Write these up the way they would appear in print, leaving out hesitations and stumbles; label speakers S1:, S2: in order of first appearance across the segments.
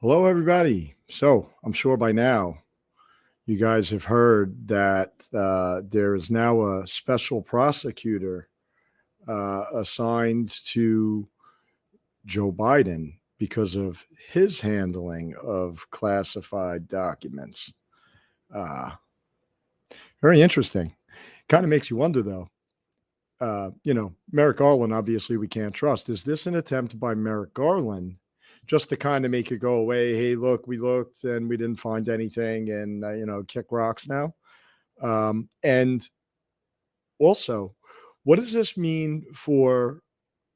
S1: Hello, everybody. So I'm sure by now you guys have heard that there is now a special prosecutor assigned to Joe Biden because of his handling of classified documents. Uh, Very interesting. Kind of makes you wonder, though. Merrick Garland, obviously, we can't trust. Is this an attempt by Merrick Garland just to kind of make it go away? Hey, look, we looked and we didn't find anything, and kick rocks now. And also, what does this mean for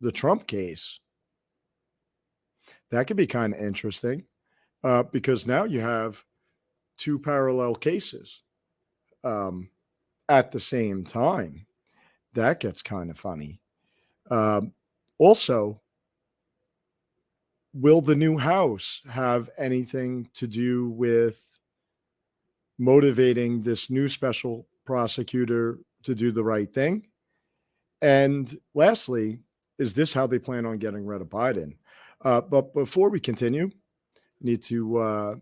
S1: the Trump case? That could be kind of interesting because now you have two parallel cases um, at the same time. That gets kind of funny. Also, will the new House have anything to do with motivating this new special prosecutor to do the right thing? And lastly, is this how they plan on getting rid of Biden? But before we continue, I need to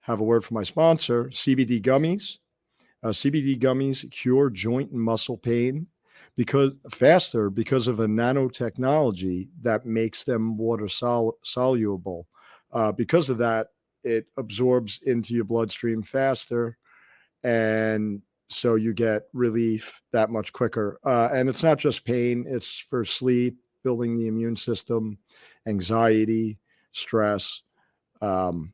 S1: have a word from my sponsor, CBD Gummies. CBD gummies cure joint and muscle pain because of a nanotechnology that makes them water soluble. Because of that, it absorbs into your bloodstream faster, and so you get relief that much quicker. And it's not just pain; it's for sleep, building the immune system, anxiety, stress, um,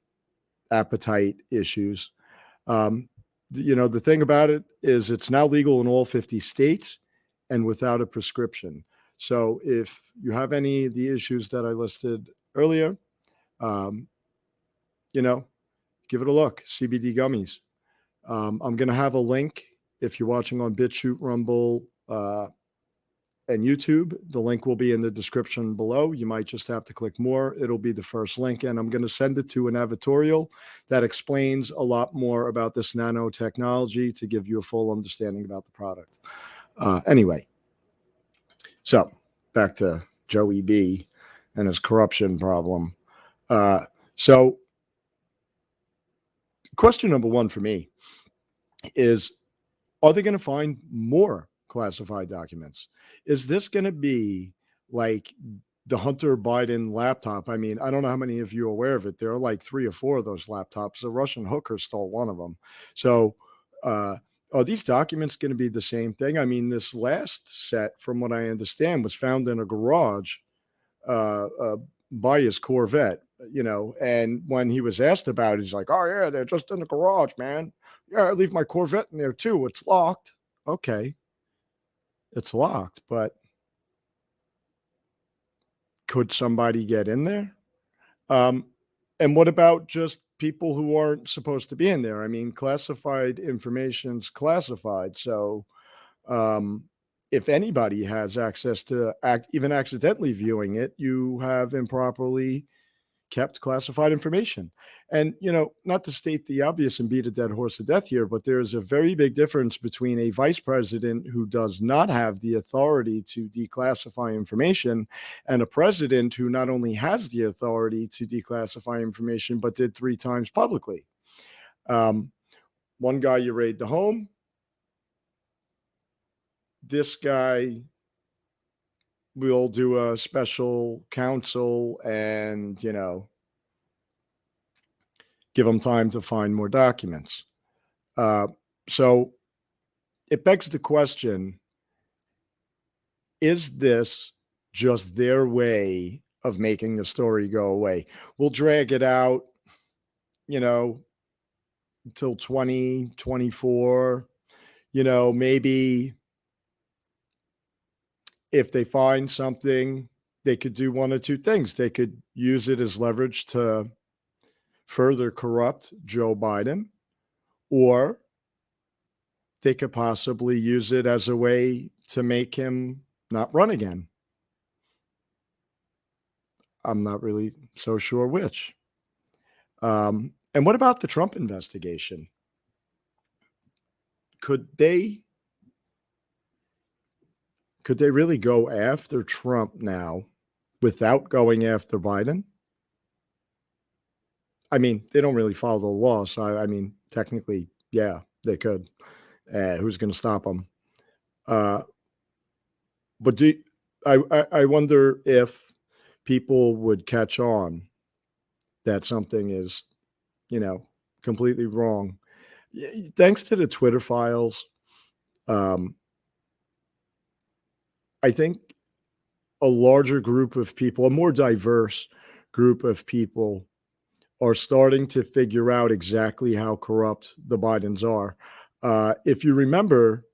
S1: appetite issues. Um, the thing about it is it's now legal in all 50 states and without a prescription. So if you have any of the issues that I listed earlier, um, you know, give it a look. CBD gummies. I'm going to have a link if you're watching on BitChute, Rumble, and YouTube. The link will be in the description below. You might just have to click more. It'll be the first link, and I'm going to send it to an editorial that explains a lot more about this nanotechnology to give you a full understanding about the product. Anyway, so back to Joey B and his corruption problem. So question number one for me is, are they going to find more classified documents? Is this going to be like the Hunter Biden laptop? I mean, I don't know how many of you are aware of it. There are like 3 or 4 of those laptops. A Russian hooker stole one of them. So, are these documents going to be the same thing? I mean, this last set, from what I understand, was found in a garage uh, uh, by his Corvette, and when he was asked about it, he's like, "Oh yeah, they're just in the garage, man. Yeah, I leave my Corvette in there too. It's locked." Okay, it's locked, but could somebody get in there? Um, and what about just people who aren't supposed to be in there? I mean, classified information's classified, so um, if anybody has access to even accidentally viewing it, you have improperly kept classified information. And, not to state the obvious and beat a dead horse to death here, but there's a very big difference between a vice president who does not have the authority to declassify information and a president who not only has the authority to declassify information, but did 3 times publicly. Um, One guy, you raid the home. This guy will do a special counsel and, give them time to find more documents. So it begs the question, is this just their way of making the story go away? We'll drag it out, you know, until 2024. Maybe if they find something, they could do one or two things. They could use it as leverage to further corrupt Joe Biden, or they could possibly use it as a way to make him not run again. I'm not really so sure which. And what about the Trump investigation? Could they really go after Trump now without going after Biden? I mean, they don't really follow the law, so I mean, technically, yeah, they could. Who's going to stop them? Uh, but I wonder if people would catch on that something is, you know, completely wrong. Thanks to the Twitter files, um, I think a larger group of people, a more diverse group of people, are starting to figure out exactly how corrupt the Bidens are. If you remember,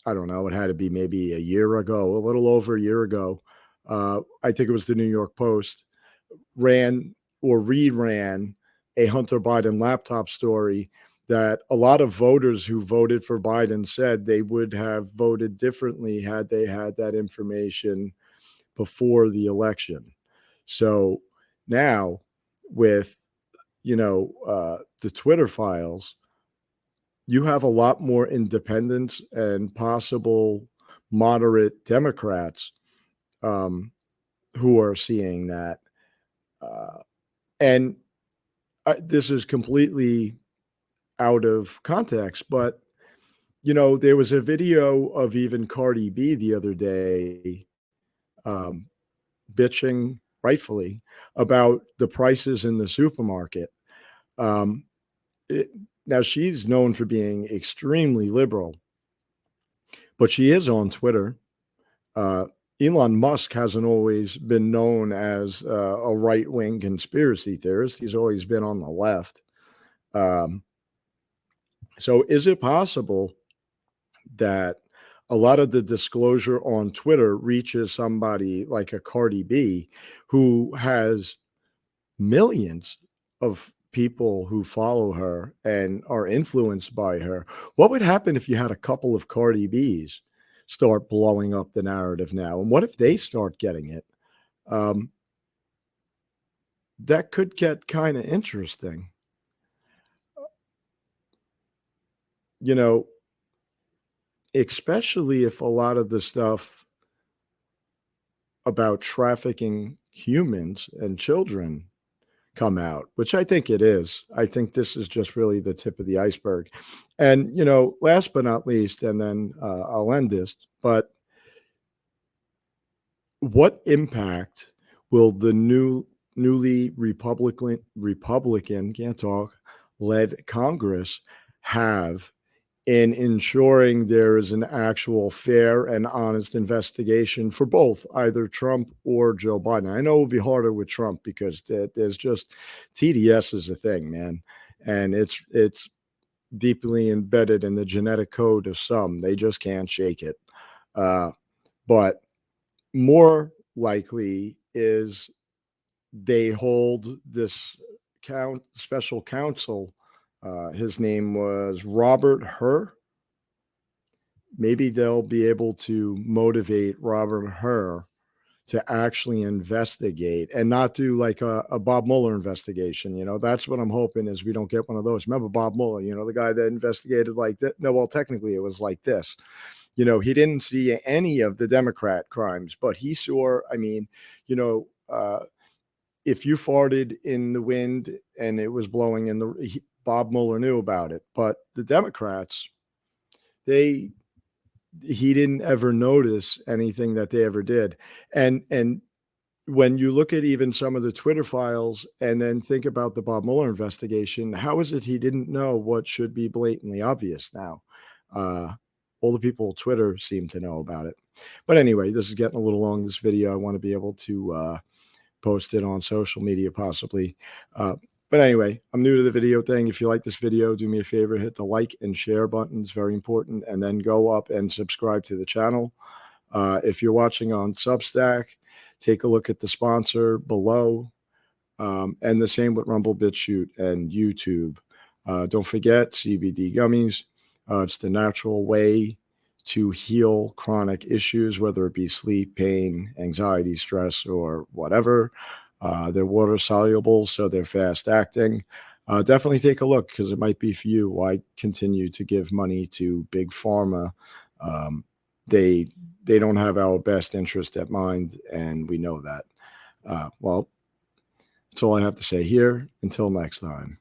S1: I don't know, it had to be maybe a year ago, a little over a year ago. I think it was the New York Post ran or reran a Hunter Biden laptop story that a lot of voters who voted for Biden said they would have voted differently had they had that information before the election. So now with, the Twitter files, you have a lot more independents and possible moderate Democrats um, who are seeing that. Uh, and this is completely out of context, but there was a video of even Cardi B the other day um, bitching rightfully about the prices in the supermarket. Um, it, Now she's known for being extremely liberal, but she is on Twitter. Uh, Elon Musk hasn't always been known as a right wing conspiracy theorist. He's always been on the left. Um, so, is it possible that a lot of the disclosure on Twitter reaches somebody like a Cardi B who has millions of people who follow her and are influenced by her? What would happen if you had a couple of Cardi B's start blowing up the narrative now? And what if they start getting it? Um, that could get kind of interesting. You know, especially if a lot of the stuff about trafficking humans and children come out, which I think it is. I think this is just really the tip of the iceberg. And, last but not least, and then I'll end this, but what impact will the newly Republican can't talk led Congress have in ensuring there is an actual fair and honest investigation for both either Trump or Joe Biden? I know it will be harder with Trump because there's just TDS is a thing, man, and it's deeply embedded in the genetic code of some. They just can't shake it. But more likely is they hold this special counsel. His name was Robert Hur. Maybe they'll be able to motivate Robert Hur to actually investigate and not do like a Bob Mueller investigation. That's what I'm hoping is we don't get one of those. Remember Bob Mueller, the guy that investigated like that. No, well, technically it was like this. He didn't see any of the Democrat crimes, but he saw, if you farted in the wind and it was blowing in Bob Mueller knew about it. But the Democrats, he didn't ever notice anything that they ever did. And when you look at even some of the Twitter files and then think about the Bob Mueller investigation, how is it he didn't know what should be blatantly obvious now? All the people on Twitter seem to know about it. But anyway, this is getting a little long, this video. I want to be able to post it on social media possibly. But anyway, I'm new to the video thing. If you like this video, do me a favor, hit the like and share button. It's very important. And then go up and subscribe to the channel. If you're watching on Substack, take a look at the sponsor below. And the same with Rumble, BitChute, and YouTube. Don't forget CBD gummies. It's the natural way to heal chronic issues, whether it be sleep, pain, anxiety, stress, or whatever. They're water soluble, so they're fast acting. Definitely take a look because it might be for you. Why continue to give money to big pharma? They don't have our best interest at mind, and we know that. Well, That's all I have to say here. Until next time.